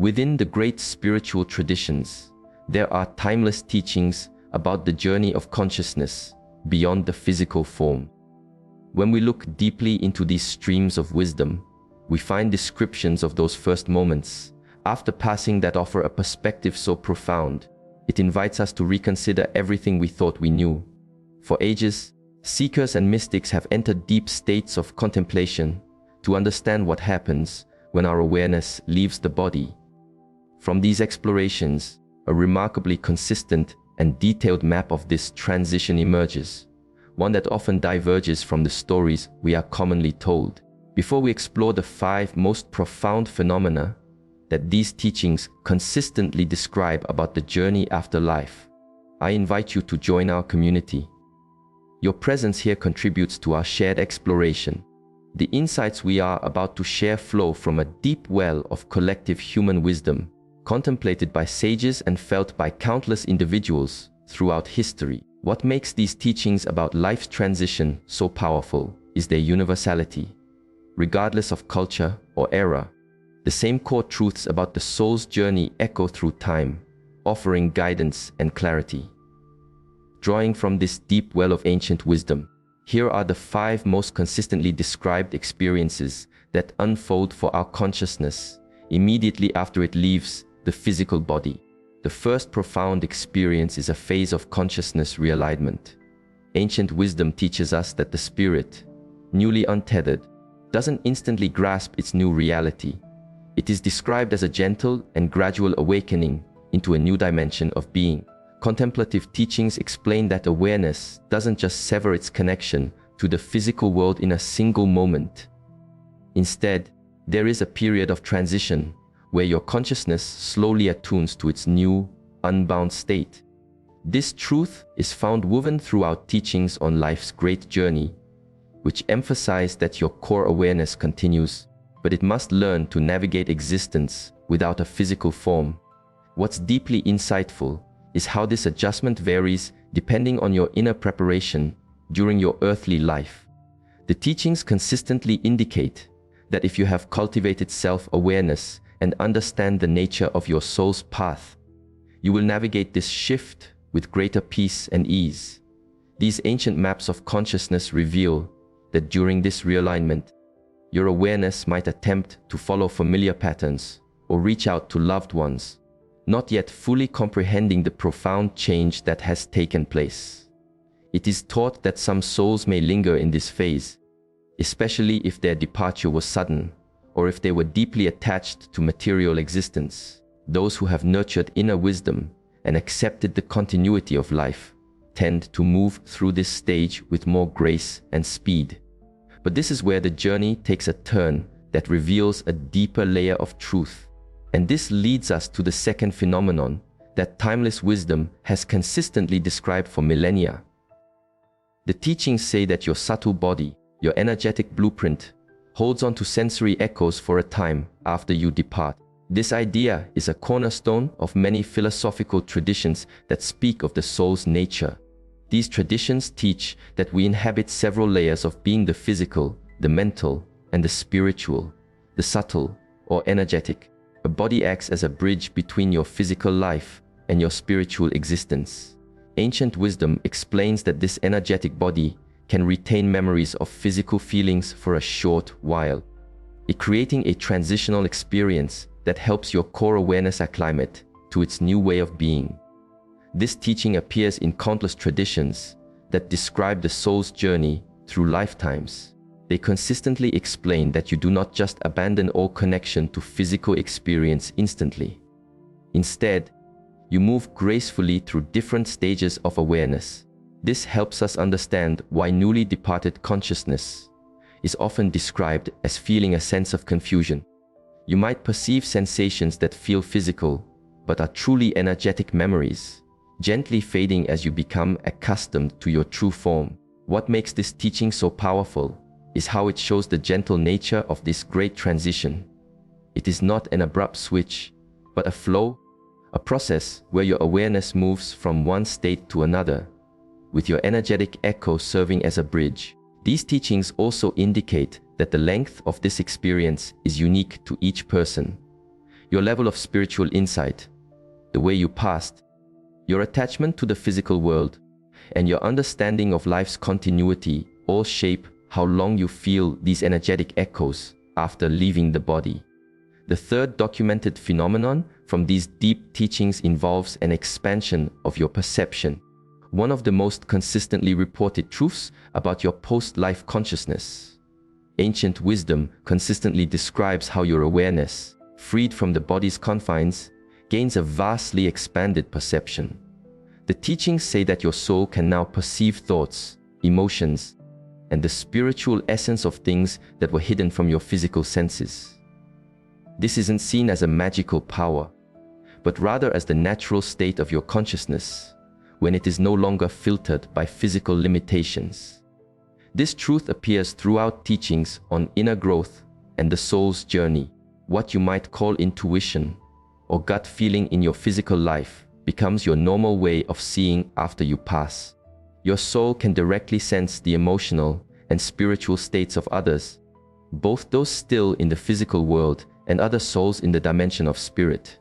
Within the great spiritual traditions, there are timeless teachings about the journey of consciousness beyond the physical form. When we look deeply into these streams of wisdom, we find descriptions of those first moments after passing that offer a perspective so profound, it invites us to reconsider everything we thought we knew. For ages, seekers and mystics have entered deep states of contemplation to understand what happens when our awareness leaves the body. From these explorations, a remarkably consistent and detailed map of this transition emerges, one that often diverges from the stories we are commonly told. Before we explore the 5 most profound phenomena that these teachings consistently describe about the journey after life, I invite you to join our community. Your presence here contributes to our shared exploration. The insights we are about to share flow from a deep well of collective human wisdom, contemplated by sages and felt by countless individuals throughout history. What makes these teachings about life's transition so powerful is their universality. Regardless of culture or era, the same core truths about the soul's journey echo through time, offering guidance and clarity. Drawing from this deep well of ancient wisdom, here are the 5 most consistently described experiences that unfold for our consciousness immediately after it leaves the physical body. The first profound experience is a phase of consciousness realignment. Ancient wisdom teaches us that the spirit, newly untethered, doesn't instantly grasp its new reality. It is described as a gentle and gradual awakening into a new dimension of being. Contemplative teachings explain that awareness doesn't just sever its connection to the physical world in a single moment. Instead, there is a period of transition where your consciousness slowly attunes to its new, unbound state. This truth is found woven throughout teachings on life's great journey, which emphasize that your core awareness continues, but it must learn to navigate existence without a physical form. What's deeply insightful is how this adjustment varies depending on your inner preparation during your earthly life. The teachings consistently indicate that if you have cultivated self-awareness and understand the nature of your soul's path, you will navigate this shift with greater peace and ease. These ancient maps of consciousness reveal that during this realignment, your awareness might attempt to follow familiar patterns or reach out to loved ones, not yet fully comprehending the profound change that has taken place. It is taught that some souls may linger in this phase, especially if their departure was sudden or if they were deeply attached to material existence. Those who have nurtured inner wisdom and accepted the continuity of life tend to move through this stage with more grace and speed. But this is where the journey takes a turn that reveals a deeper layer of truth. And this leads us to the second phenomenon that timeless wisdom has consistently described for millennia. The teachings say that your subtle body, your energetic blueprint, holds on to sensory echoes for a time after you depart. This idea is a cornerstone of many philosophical traditions that speak of the soul's nature. These traditions teach that we inhabit several layers of being: the physical, the mental, and the spiritual, the subtle or energetic. A body acts as a bridge between your physical life and your spiritual existence. Ancient wisdom explains that this energetic body can retain memories of physical feelings for a short while, creating a transitional experience that helps your core awareness acclimate to its new way of being. This teaching appears in countless traditions that describe the soul's journey through lifetimes. They consistently explain that you do not just abandon all connection to physical experience instantly. Instead, you move gracefully through different stages of awareness. This helps us understand why newly departed consciousness is often described as feeling a sense of confusion. You might perceive sensations that feel physical, but are truly energetic memories, gently fading as you become accustomed to your true form. What makes this teaching so powerful is how it shows the gentle nature of this great transition. It is not an abrupt switch, but a flow, a process where your awareness moves from one state to another, with your energetic echo serving as a bridge. These teachings also indicate that the length of this experience is unique to each person. your level of spiritual insight, the way you passed, your attachment to the physical world, and your understanding of life's continuity all shape how long you feel these energetic echoes after leaving the body. The third documented phenomenon from these deep teachings involves an expansion of your perception, one of the most consistently reported truths about your post-life consciousness. Ancient wisdom consistently describes how your awareness, freed from the body's confines, gains a vastly expanded perception. The teachings say that your soul can now perceive thoughts, emotions, and the spiritual essence of things that were hidden from your physical senses. This isn't seen as a magical power, but rather as the natural state of your consciousness, when it is no longer filtered by physical limitations. This truth appears throughout teachings on inner growth and the soul's journey. What you might call intuition or gut feeling in your physical life becomes your normal way of seeing after you pass. Your soul can directly sense the emotional and spiritual states of others, both those still in the physical world and other souls in the dimension of spirit.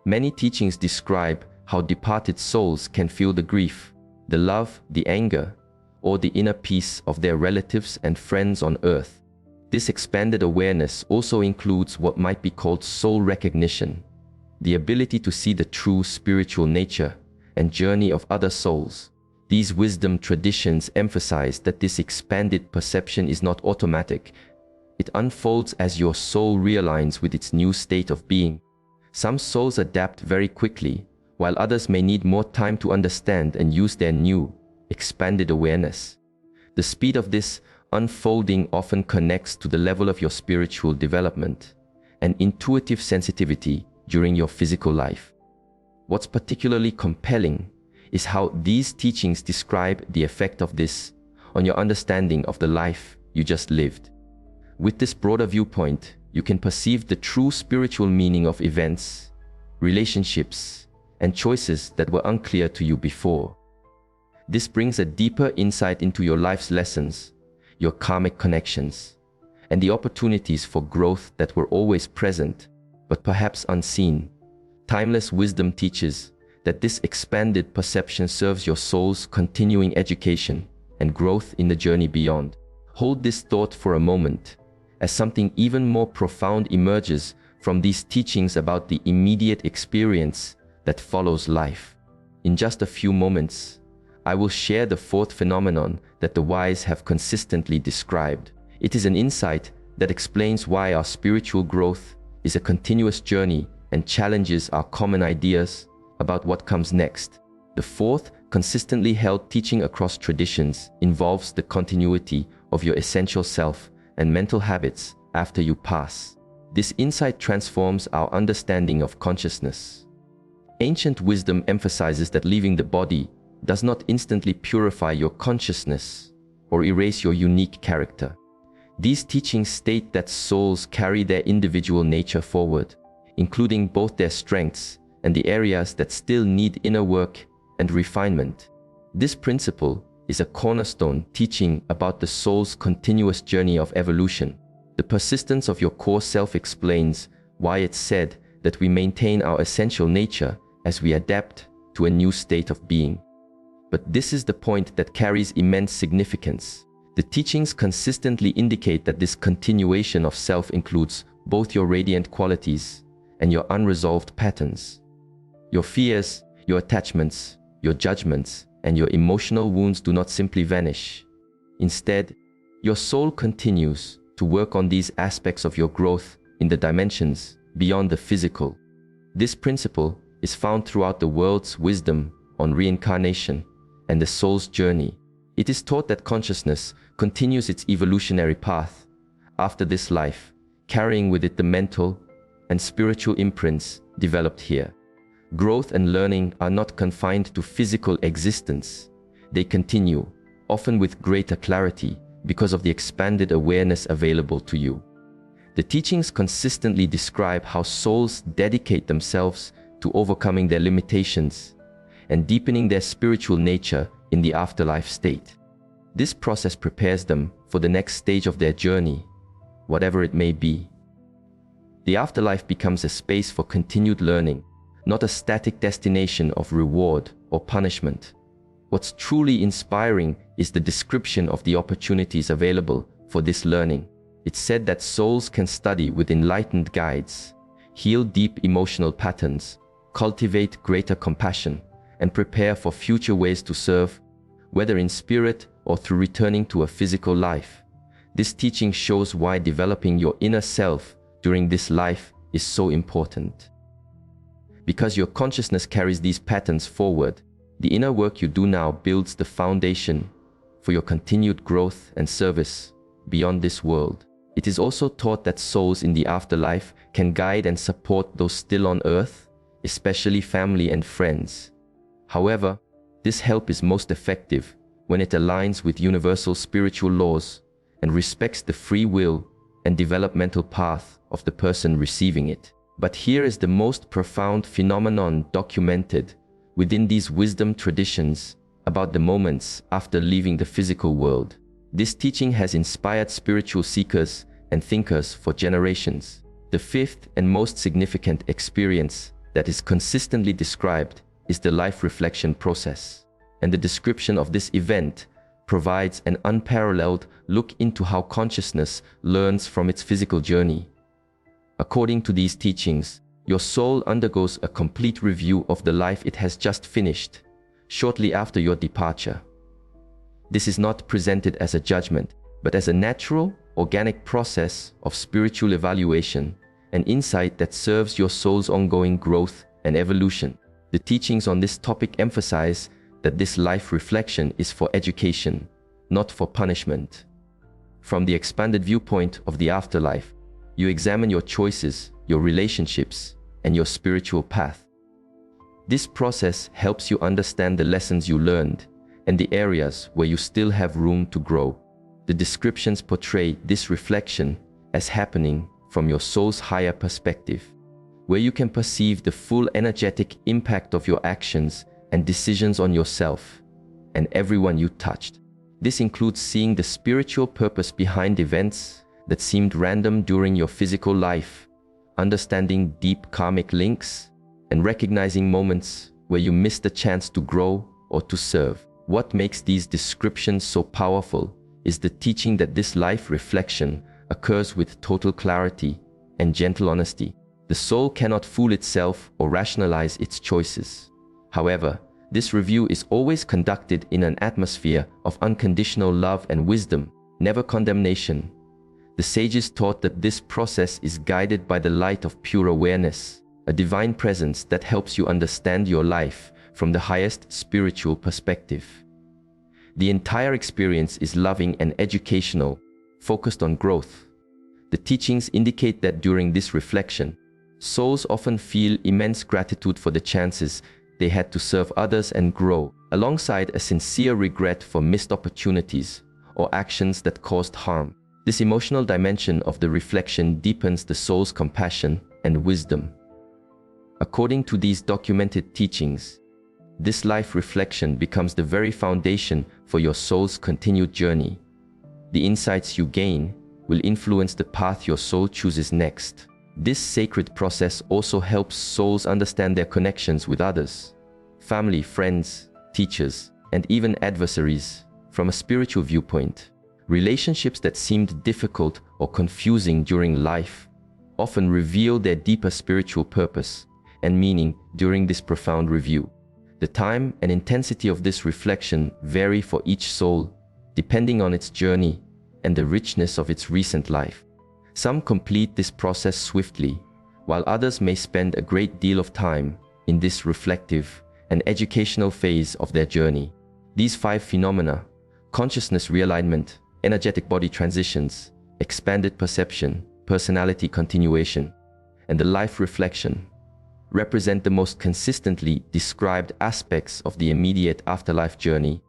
Many teachings describe how departed souls can feel the grief, the love, the anger, or the inner peace of their relatives and friends on earth. This expanded awareness also includes what might be called soul recognition, the ability to see the true spiritual nature and journey of other souls. These wisdom traditions emphasize that this expanded perception is not automatic. It unfolds as your soul realigns with its new state of being. Some souls adapt very quickly, while others may need more time to understand and use their new, expanded awareness. The speed of this unfolding often connects to the level of your spiritual development and intuitive sensitivity during your physical life. What's particularly compelling is how these teachings describe the effect of this on your understanding of the life you just lived. With this broader viewpoint, you can perceive the true spiritual meaning of events, relationships, and choices that were unclear to you before. This brings a deeper insight into your life's lessons, your karmic connections, and the opportunities for growth that were always present, but perhaps unseen. Timeless wisdom teaches that this expanded perception serves your soul's continuing education and growth in the journey beyond. Hold this thought for a moment, as something even more profound emerges from these teachings about the immediate experience that follows life. In just a few moments, I will share the fourth phenomenon that the wise have consistently described. It is an insight that explains why our spiritual growth is a continuous journey and challenges our common ideas about what comes next. The fourth, consistently held teaching across traditions involves the continuity of your essential self and mental habits after you pass. This insight transforms our understanding of consciousness. Ancient wisdom emphasizes that leaving the body does not instantly purify your consciousness or erase your unique character. These teachings state that souls carry their individual nature forward, including both their strengths and the areas that still need inner work and refinement. This principle is a cornerstone teaching about the soul's continuous journey of evolution. The persistence of your core self explains why it's said that we maintain our essential nature as we adapt to a new state of being. But this is the point that carries immense significance. The teachings consistently indicate that this continuation of self includes both your radiant qualities and your unresolved patterns. Your fears, your attachments, your judgments, and your emotional wounds do not simply vanish. Instead, your soul continues to work on these aspects of your growth in the dimensions beyond the physical. This principle is found throughout the world's wisdom on reincarnation and the soul's journey. It is taught that consciousness continues its evolutionary path after this life, carrying with it the mental and spiritual imprints developed here. Growth and learning are not confined to physical existence. They continue, often with greater clarity, because of the expanded awareness available to you. The teachings consistently describe how souls dedicate themselves to overcoming their limitations and deepening their spiritual nature in the afterlife state. This process prepares them for the next stage of their journey, whatever it may be. The afterlife becomes a space for continued learning, not a static destination of reward or punishment. What's truly inspiring is the description of the opportunities available for this learning. It's said that souls can study with enlightened guides, heal deep emotional patterns, cultivate greater compassion, and prepare for future ways to serve, whether in spirit or through returning to a physical life. This teaching shows why developing your inner self during this life is so important. Because your consciousness carries these patterns forward, the inner work you do now builds the foundation for your continued growth and service beyond this world. It is also taught that souls in the afterlife can guide and support those still on earth, especially family and friends. However, this help is most effective when it aligns with universal spiritual laws and respects the free will and developmental path of the person receiving it. But here is the most profound phenomenon documented within these wisdom traditions about the moments after leaving the physical world. This teaching has inspired spiritual seekers and thinkers for generations. The fifth and most significant experience that is consistently described is the life reflection process. And the description of this event provides an unparalleled look into how consciousness learns from its physical journey. According to these teachings, your soul undergoes a complete review of the life it has just finished, shortly after your departure. This is not presented as a judgment, but as a natural, organic process of spiritual evaluation, an insight that serves your soul's ongoing growth and evolution. The teachings on this topic emphasize that this life reflection is for education, not for punishment. From the expanded viewpoint of the afterlife, you examine your choices, your relationships, and your spiritual path. This process helps you understand the lessons you learned and the areas where you still have room to grow. The descriptions portray this reflection as happening from your soul's higher perspective, where you can perceive the full energetic impact of your actions and decisions on yourself and everyone you touched. This includes seeing the spiritual purpose behind events that seemed random during your physical life, understanding deep karmic links, and recognizing moments where you missed a chance to grow or to serve. What makes these descriptions so powerful is the teaching that this life reflection occurs with total clarity and gentle honesty. The soul cannot fool itself or rationalize its choices. However, this review is always conducted in an atmosphere of unconditional love and wisdom, never condemnation. The sages taught that this process is guided by the light of pure awareness, a divine presence that helps you understand your life from the highest spiritual perspective. The entire experience is loving and educational, focused on growth. The teachings indicate that during this reflection, souls often feel immense gratitude for the chances they had to serve others and grow, alongside a sincere regret for missed opportunities or actions that caused harm. This emotional dimension of the reflection deepens the soul's compassion and wisdom. According to these documented teachings, this life reflection becomes the very foundation for your soul's continued journey. The insights you gain will influence the path your soul chooses next. This sacred process also helps souls understand their connections with others, family, friends, teachers, and even adversaries. From a spiritual viewpoint, relationships that seemed difficult or confusing during life often reveal their deeper spiritual purpose and meaning during this profound review. The time and intensity of this reflection vary for each soul, depending on its journey and the richness of its recent life. Some complete this process swiftly, while others may spend a great deal of time in this reflective and educational phase of their journey. These 5 phenomena, consciousness realignment, energetic body transitions, expanded perception, personality continuation, and the life reflection, represent the most consistently described aspects of the immediate afterlife journey.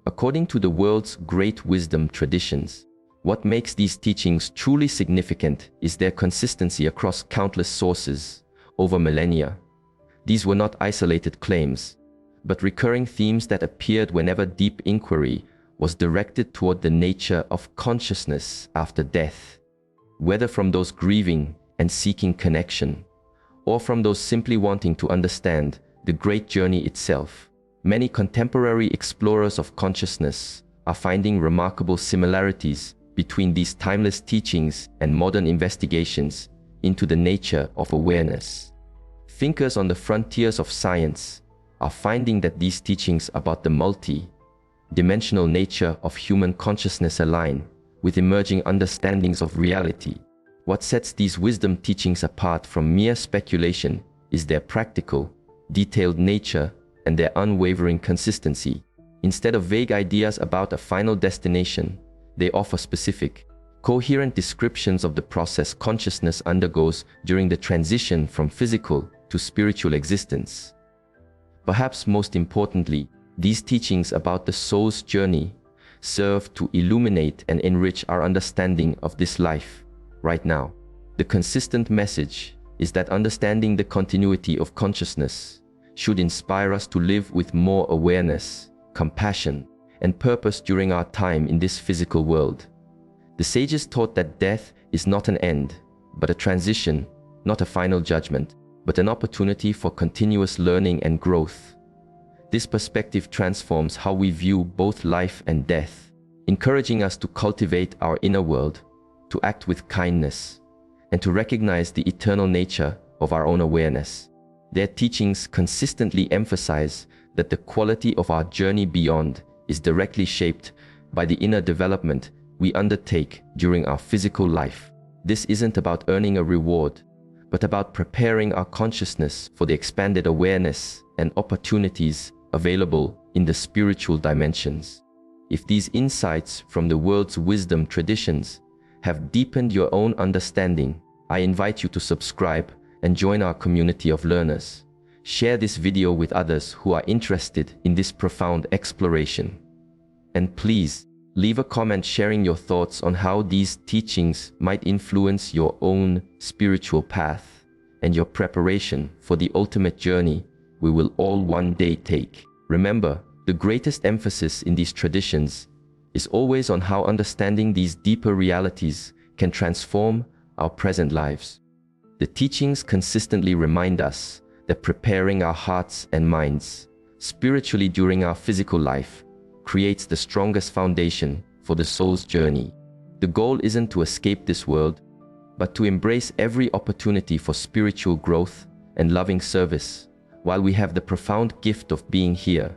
According to the world's great wisdom traditions, what makes these teachings truly significant is their consistency across countless sources over millennia. These were not isolated claims, but recurring themes that appeared whenever deep inquiry was directed toward the nature of consciousness after death. Whether from those grieving and seeking connection, or from those simply wanting to understand the great journey itself. Many contemporary explorers of consciousness are finding remarkable similarities between these timeless teachings and modern investigations into the nature of awareness. Thinkers on the frontiers of science are finding that these teachings about the multi-dimensional nature of human consciousness align with emerging understandings of reality. What sets these wisdom teachings apart from mere speculation is their practical, detailed nature and their unwavering consistency. Instead of vague ideas about a final destination, they offer specific, coherent descriptions of the process consciousness undergoes during the transition from physical to spiritual existence. Perhaps most importantly, these teachings about the soul's journey serve to illuminate and enrich our understanding of this life right now. The consistent message is that understanding the continuity of consciousness should inspire us to live with more awareness, compassion, and purpose during our time in this physical world. The sages taught that death is not an end, but a transition, not a final judgment, but an opportunity for continuous learning and growth. This perspective transforms how we view both life and death, encouraging us to cultivate our inner world, to act with kindness, and to recognize the eternal nature of our own awareness. Their teachings consistently emphasize that the quality of our journey beyond is directly shaped by the inner development we undertake during our physical life. This isn't about earning a reward, but about preparing our consciousness for the expanded awareness and opportunities available in the spiritual dimensions. If these insights from the world's wisdom traditions have deepened your own understanding, I invite you to subscribe and join our community of learners. Share this video with others who are interested in this profound exploration. And please, leave a comment sharing your thoughts on how these teachings might influence your own spiritual path and your preparation for the ultimate journey we will all one day take. Remember, the greatest emphasis in these traditions is always on how understanding these deeper realities can transform our present lives. The teachings consistently remind us that preparing our hearts and minds spiritually during our physical life creates the strongest foundation for the soul's journey. The goal isn't to escape this world, but to embrace every opportunity for spiritual growth and loving service while we have the profound gift of being here